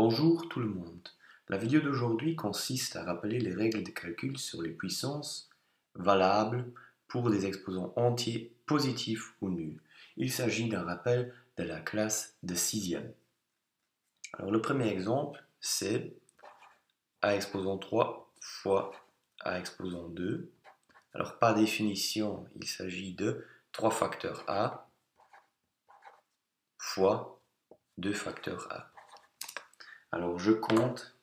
Bonjour tout le monde. La vidéo d'aujourd'hui consiste à rappeler les règles de calcul sur les puissances valables pour des exposants entiers positifs ou nuls. Il s'agit d'un rappel de la classe de 6e. Alors le premier exemple, c'est a exposant 3 fois a exposant 2. Alors par définition, il s'agit de 3 facteurs a fois 2 facteurs a. Alors je compte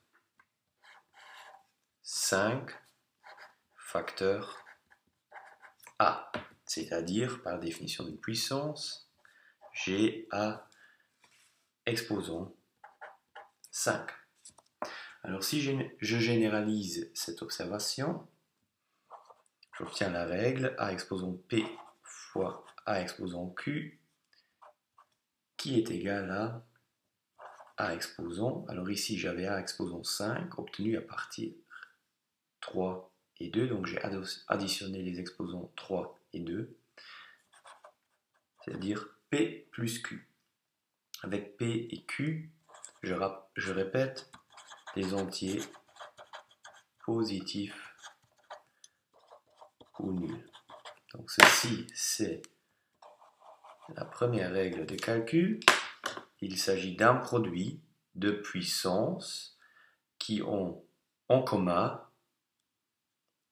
5 facteurs a, c'est-à-dire par définition d'une puissance, j'ai a exposant 5. Alors si je généralise cette observation, j'obtiens la règle a exposant P fois a exposant Q qui est égal à a exposant, alors ici j'avais a exposant 5 obtenu à partir 3 et 2, donc j'ai additionné les exposants 3 et 2, c'est-à-dire P plus Q. Avec P et Q, je répète, des entiers positifs ou nuls. Donc ceci, c'est la première règle de calcul. Il s'agit d'un produit de puissances qui ont en commun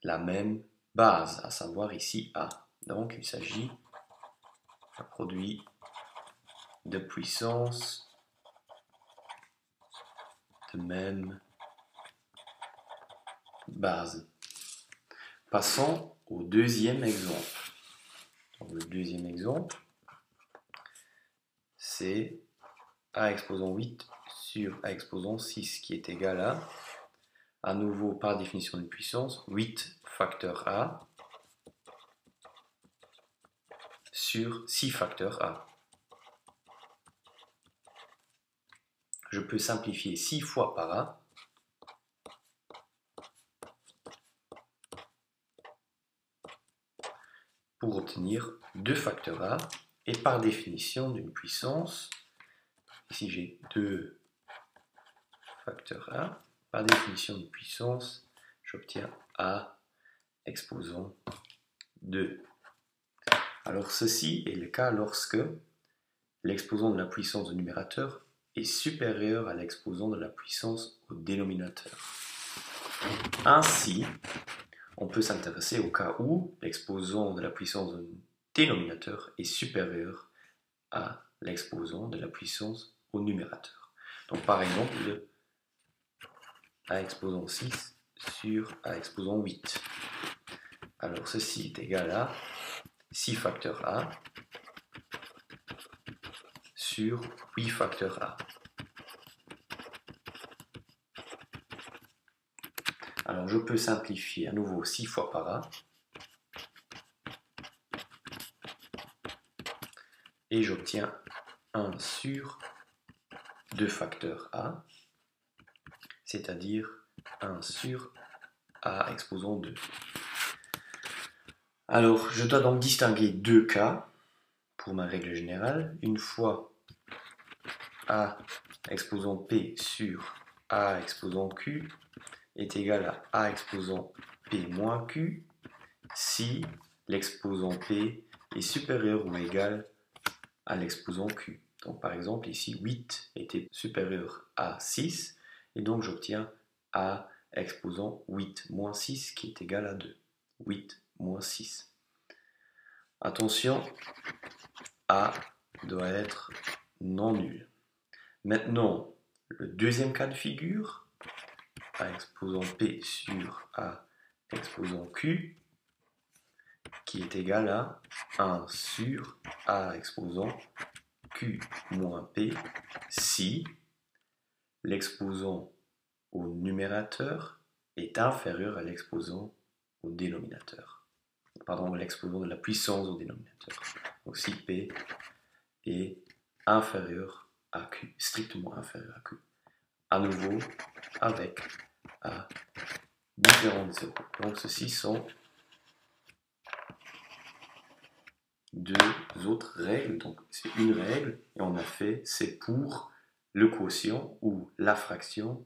la même base, à savoir ici A. Donc il s'agit d'un produit de puissances de même base. Passons au deuxième exemple. Donc, le deuxième exemple, c'est a exposant 8 sur a exposant 6 qui est égal à nouveau par définition de puissance, 8 facteur a sur 6 facteurs a. Je peux simplifier 6 fois par a. Pour obtenir 2 facteurs a, et par définition d'une puissance, ici j'ai 2 facteurs a, par définition d'une puissance, j'obtiens a exposant 2. Alors ceci est le cas lorsque l'exposant de la puissance au numérateur est supérieur à l'exposant de la puissance au dénominateur. Ainsi, on peut s'intéresser au cas où l'exposant de la puissance au dénominateur est supérieur à l'exposant de la puissance au numérateur. Donc par exemple, a exposant 6 sur a exposant 8. Alors ceci est égal à 6 facteurs a sur 8 facteurs a. Alors je peux simplifier à nouveau 6 fois par a. Et j'obtiens 1 sur 2 facteurs a, c'est-à-dire 1 sur a exposant 2. Alors je dois donc distinguer deux cas pour ma règle générale. Une fois a exposant P sur a exposant Q est égal à a exposant P moins Q si l'exposant P est supérieur ou égal à l'exposant Q. Donc par exemple ici 8 était supérieur à 6 et donc j'obtiens a exposant 8 moins 6 qui est égal à 2. 8 moins 6. Attention, a doit être non nul. Maintenant, le deuxième cas de figure, a exposant P sur a exposant Q, qui est égal à 1 sur a exposant Q moins P si l'exposant au numérateur est inférieur à l'exposant au dénominateur. Pardon, l'exposant de la puissance au dénominateur. Donc si P est inférieur à Q, strictement inférieur à Q. À nouveau, avec A différent de 0. Donc ceci sont deux autres règles. Donc c'est une règle et on a fait c'est pour le quotient ou la fraction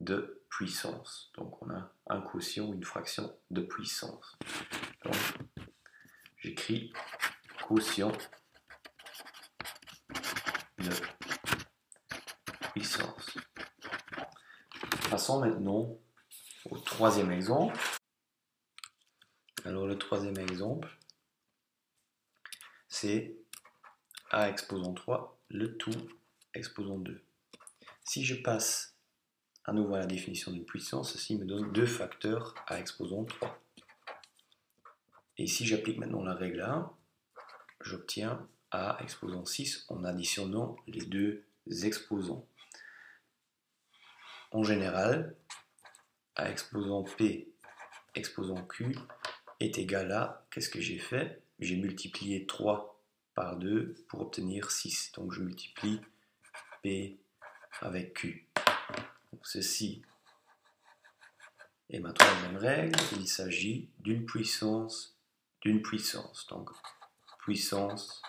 de puissance. Donc on a un quotient ou une fraction de puissance. Donc j'écris quotient de puissance. Passons maintenant au troisième exemple. Alors le troisième exemple, c'est a exposant 3, le tout exposant 2. Si je passe à nouveau à la définition d'une puissance, ceci me donne 2 facteurs a exposant 3. Et si j'applique maintenant la règle 1, j'obtiens a exposant 6 en additionnant les deux exposants. En général, a exposant P exposant Q est égal à, qu'est-ce que j'ai fait? J'ai multiplié 3 par 2 pour obtenir 6. Donc je multiplie P avec Q. Donc ceci est ma troisième règle. Il s'agit d'une puissance. Donc puissance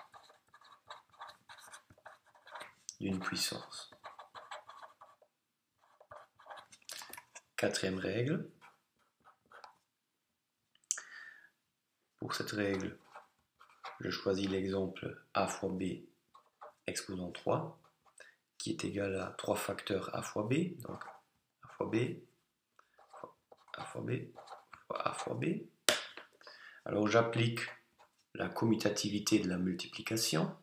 d'une puissance. Quatrième règle. Pour cette règle, je choisis l'exemple a fois b exposant 3, qui est égal à 3 facteurs a fois b, donc a fois b, a fois b, fois a fois b. Alors j'applique la commutativité de la multiplication,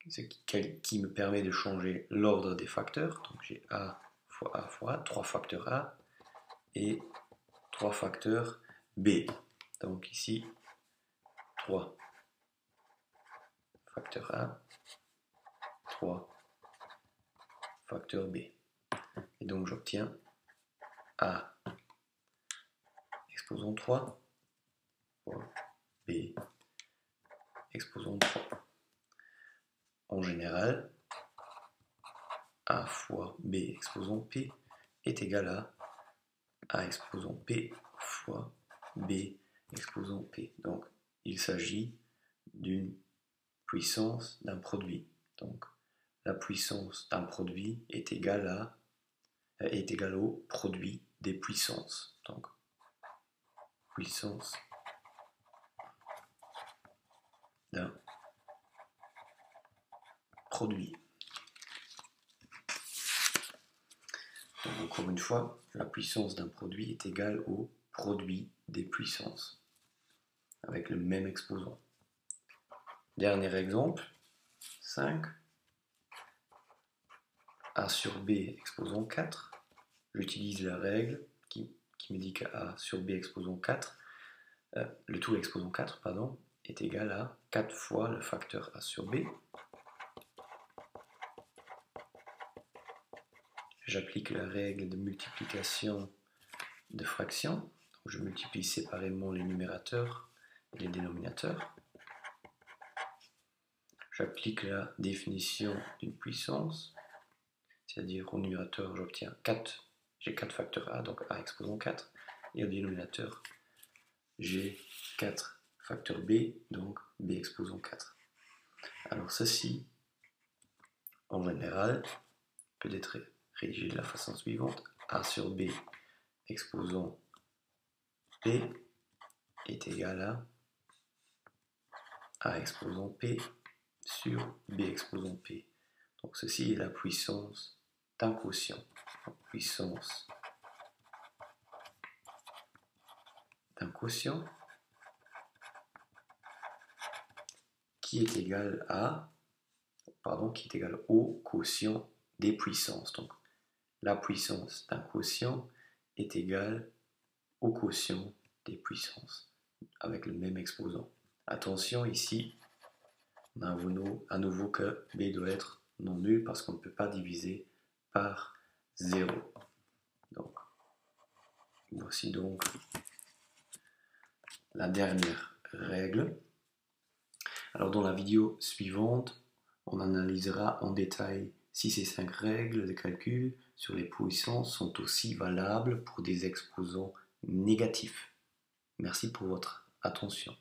ce qui me permet de changer l'ordre des facteurs. Donc j'ai a fois a, 3 facteurs a et 3 facteurs b. Donc ici, 3 facteurs a, 3 facteurs b. Et donc j'obtiens a exposant 3 fois b exposant 3. En général, a fois b exposant p est égal à a exposant p fois b exposant p. Donc il s'agit d'une puissance d'un produit. Donc la puissance d'un produit est égale au produit des puissances. Donc puissance d'un produit. Donc encore une fois, la puissance d'un produit est égale au produit des puissances, avec le même exposant. Dernier exemple, 5. A sur B exposant 4. J'utilise la règle qui me dit qu'A sur B exposant 4, le tout exposant 4, pardon, est égal à 4 fois le facteur A sur B. J'applique la règle de multiplication de fractions. Donc je multiplie séparément les numérateurs et les dénominateurs. J'applique la définition d'une puissance, c'est-à-dire au numérateur j'obtiens 4, j'ai 4 facteurs A, donc A exposant 4, et au dénominateur j'ai 4 facteurs B, donc B exposant 4. Alors ceci, en général, peut être rédigé de la façon suivante. A sur B exposant P est égal à A exposant P sur B exposant P. Donc ceci est la puissance d'un quotient. Donc, puissance d'un quotient qui est égal au quotient des puissances. Donc la puissance d'un quotient est égale au quotient des puissances avec le même exposant. Attention, ici on a à nouveau que B doit être non nul parce qu'on ne peut pas diviser par 0. Donc voici donc la dernière règle. Alors dans la vidéo suivante, on analysera en détail si ces 5 règles de calcul sur les puissances sont aussi valables pour des exposants négatifs. Merci pour votre attention.